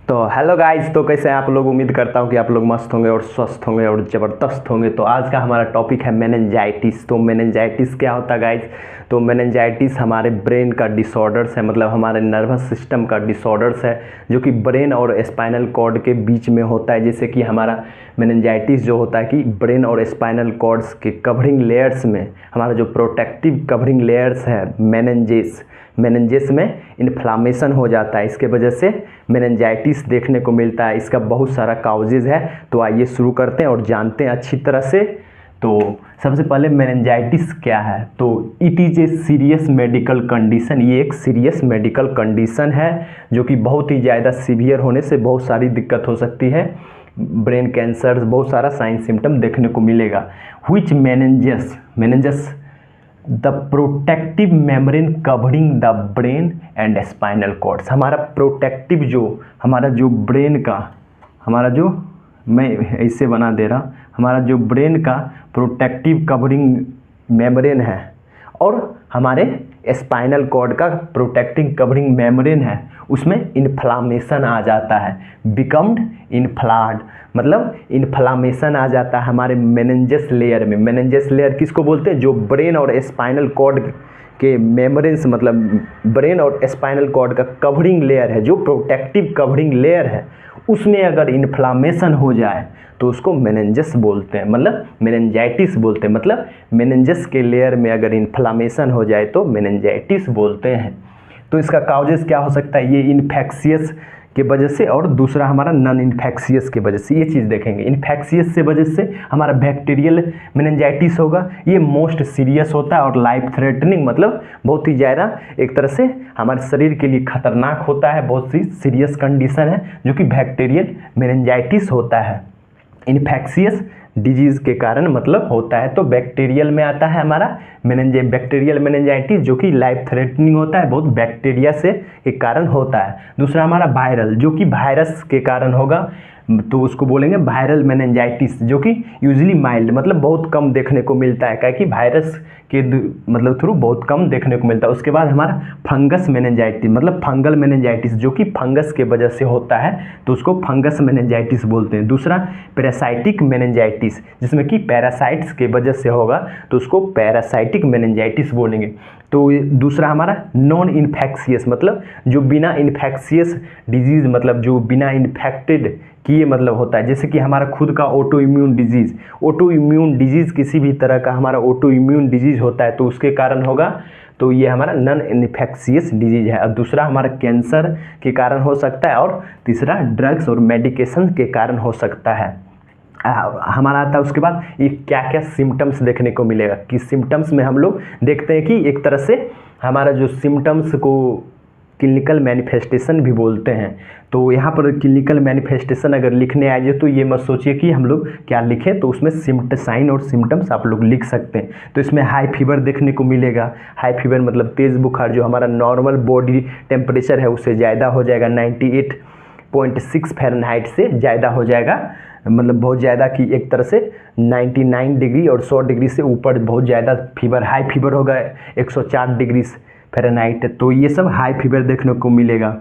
तो hello guys, तो कैसे हैं आप लोग। उम्मीद करता हूं कि आप लोग मस्त होंगे और स्वस्थ होंगे और ज़बरदस्त होंगे। तो आज का हमारा टॉपिक है मेनिंजाइटिस। तो मेनिंजाइटिस क्या होता है गाइस। तो मेनिंजाइटिस हमारे ब्रेन का डिसऑर्डर्स है, मतलब हमारे नर्वस सिस्टम का डिसऑर्डर्स है जो कि ब्रेन और स्पाइनल कॉर्ड के बीच में होता है। जैसे कि हमारा मेनिंजाइटिस जो होता है कि ब्रेन और स्पाइनल कॉर्ड्स के कवरिंग लेयर्स में हमारा जो प्रोटेक्टिव कवरिंग लेयर्स है मेनिंजेस में इन्फ्लामेशन हो जाता है। इसके वजह से मेनिंजाइटिस देखने को मिलता है। इसका बहुत सारा काउजेज़ है। तो आइए शुरू करते हैं और जानते हैं अच्छी तरह से। तो सबसे पहले मेनिंजाइटिस क्या है। तो it is a serious medical condition. ये एक सीरियस मेडिकल कंडीशन है जो कि बहुत ही ज़्यादा सीवियर होने से बहुत सारी दिक्कत हो सकती है। ब्रेन कैंसर, बहुत सारा साइन सिम्टम देखने को मिलेगा। Which meninges the protective membrane covering the brain and spinal cords. हमारा प्रोटेक्टिव हमारा जो ब्रेन का मैं ऐसे बना दे रहा, हमारा जो ब्रेन का प्रोटेक्टिव कवरिंग मेम्ब्रेन है और हमारे स्पाइनल कॉर्ड का प्रोटेक्टिंग कवरिंग मेम्ब्रेन है, उसमें इन्फ्लामेशन आ जाता है। बिकम्ड इन्फ्लाड, मतलब इन्फ्लामेशन आ जाता है हमारे मेनिंजस लेयर में। मेनिंजस लेयर किसको बोलते हैं? जो ब्रेन और स्पाइनल कॉर्ड के मेम्ब्रेन्स, मतलब ब्रेन और स्पाइनल कॉर्ड का कवरिंग लेयर है, जो प्रोटेक्टिव कवरिंग लेयर है, उसमें अगर इन्फ्लामेशन हो जाए तो उसको मेनिंजस बोलते हैं, मतलब मेनिंजाइटिस बोलते हैं। मतलब मेनिंजस के लेयर में अगर इन्फ्लामेशन हो जाए तो मेनिंजाइटिस बोलते हैं। तो इसका काउजेस क्या हो सकता है? ये इन्फेक्शियस के वजह से और दूसरा हमारा नॉन इन्फेक्शियस के वजह से। ये चीज़ देखेंगे। इन्फेक्शियस से वजह से हमारा बैक्टीरियल मेनिंजाइटिस होगा। ये मोस्ट सीरियस होता है और लाइफ थ्रेटनिंग, मतलब बहुत ही ज़्यादा एक तरह से हमारे शरीर के लिए खतरनाक होता है। बहुत सी सीरियस कंडीशन है जो कि बैक्टीरियल मेनिंजाइटिस होता है। इन्फेक्शियस डिजीज़ के कारण मतलब होता है। तो बैक्टीरियल में आता है हमारा बैक्टीरियल मेनिंजाइटिस, जो कि लाइफ थ्रेटनिंग होता है, बहुत बैक्टीरिया से के कारण होता है। दूसरा हमारा वायरल, जो कि वायरस के कारण होगा, तो उसको बोलेंगे वायरल मेनिंजाइटिस, जो कि यूजली माइल्ड, मतलब बहुत कम देखने को मिलता है, क्या कि वायरस के मतलब थ्रू बहुत कम देखने को मिलता है। उसके बाद हमारा फंगस मेनिंजाइटिस, मतलब फंगल मेनिंजाइटिस, जो कि फंगस के वजह से होता है, तो उसको फंगस मेनिंजाइटिस बोलते हैं। दूसरा पैरासाइटिक मेनिंजाइटिस, जिसमें कि पैरासाइट्स के वजह से होगा, तो उसको पैरासाइटिक मेनिंजाइटिस बोलेंगे। तो दूसरा हमारा नॉन इन्फेक्शियस, मतलब जो बिना इन्फेक्शियस डिजीज़, मतलब जो बिना इन्फेक्टेड किए मतलब होता है। जैसे कि हमारा खुद का ऑटो इम्यून डिजीज़ किसी भी तरह का हमारा ऑटो इम्यून डिजीज़ होता है तो उसके कारण होगा, तो ये हमारा नॉन इन्फेक्शियस डिजीज़ है। और दूसरा हमारा कैंसर के कारण हो सकता है और तीसरा ड्रग्स और मेडिकेशन के कारण हो सकता है। हमारा आता है उसके बाद ये क्या क्या सिम्टम्स देखने को मिलेगा। कि सिम्टम्स में हम लोग देखते हैं कि एक तरह से हमारा जो सिम्टम्स को क्लिनिकल मैनिफेस्टेशन भी बोलते हैं। तो यहाँ पर क्लिनिकल मैनिफेस्टेशन अगर लिखने आ जाए तो ये मत सोचिए कि हम लोग क्या लिखें, तो उसमें साइन और सिम्टम्स आप लोग लिख सकते हैं। तो इसमें हाई फीवर देखने को मिलेगा। हाई फीवर मतलब तेज़ बुखार, जो हमारा नॉर्मल बॉडी टेम्परेचर है उससे ज़्यादा हो जाएगा, 98.6 फ़ारेनहाइट से ज़्यादा हो जाएगा, मतलब बहुत ज़्यादा कि एक तरह से 99 डिग्री और 100 डिग्री से ऊपर बहुत ज़्यादा फीवर, हाई फीवर होगा 104 डिग्री फ़ारेनहाइट। तो ये सब हाई फीवर देखने को मिलेगा।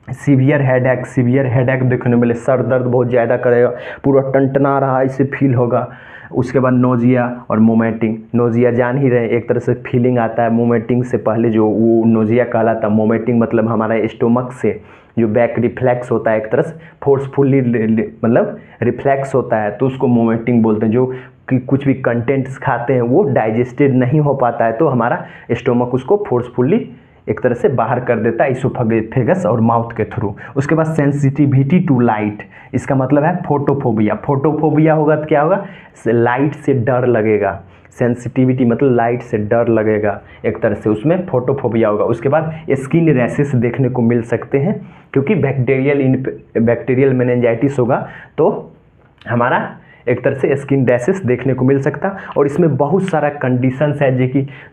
सीवियर हेडेक देखने को मिले, सर दर्द बहुत ज़्यादा करेगा, पूरा टनटना रहा ऐसे फील होगा। उसके बाद नोजिया और मोमेटिंग। नोजिया जान ही रहे, एक तरह से फीलिंग आता है मोमेटिंग से पहले, जो वो नोजिया कहलाता है। मोमेटिंग मतलब हमारा स्टोमक से जो बैक रिफ्लेक्स होता है, एक तरह से फोर्सफुली मतलब रिफ्लेक्स होता है, तो उसको मोमेटिंग बोलते हैं। जो कि कुछ भी कंटेंट्स खाते हैं वो डाइजेस्टेड नहीं हो पाता है, तो हमारा स्टोमक उसको फोर्सफुली एक तरह से बाहर कर देता है इसोफेगस और माउथ के थ्रू। उसके बाद सेंसिटिविटी टू लाइट, इसका मतलब है फोटोफोबिया होगा तो क्या होगा? लाइट से डर लगेगा। सेंसिटिविटी मतलब लाइट से डर लगेगा, एक तरह से उसमें फोटोफोबिया होगा। उसके बाद स्किन रैशेस देखने को मिल सकते हैं, क्योंकि बैक्टीरियल मेनिंजाइटिस होगा तो हमारा एक तरह से स्किन रैशेस देखने को मिल सकता। और इसमें बहुत सारा कंडीशंस है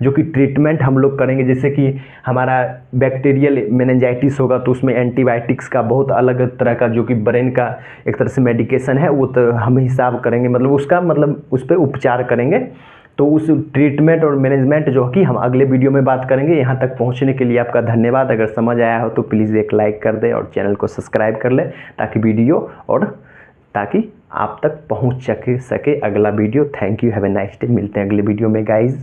जो कि ट्रीटमेंट हम लोग करेंगे। जैसे कि हमारा बैक्टीरियल मेनिंजाइटिस होगा तो उसमें एंटीबायोटिक्स का बहुत अलग तरह का, जो कि ब्रेन का एक तरह से मेडिकेशन है, वो तो हम हिसाब करेंगे, मतलब उसका मतलब उस पर उपचार करेंगे। तो उस ट्रीटमेंट और मैनेजमेंट जो कि हम अगले वीडियो में बात करेंगे। यहाँ तक पहुँचने के लिए आपका धन्यवाद। अगर समझ आया हो तो प्लीज़ एक लाइक कर दें और चैनल को सब्सक्राइब कर लें ताकि आप तक पहुँच सके अगला video. Thank you, have a nice day. मिलते हैं अगले वीडियो में गाइज़।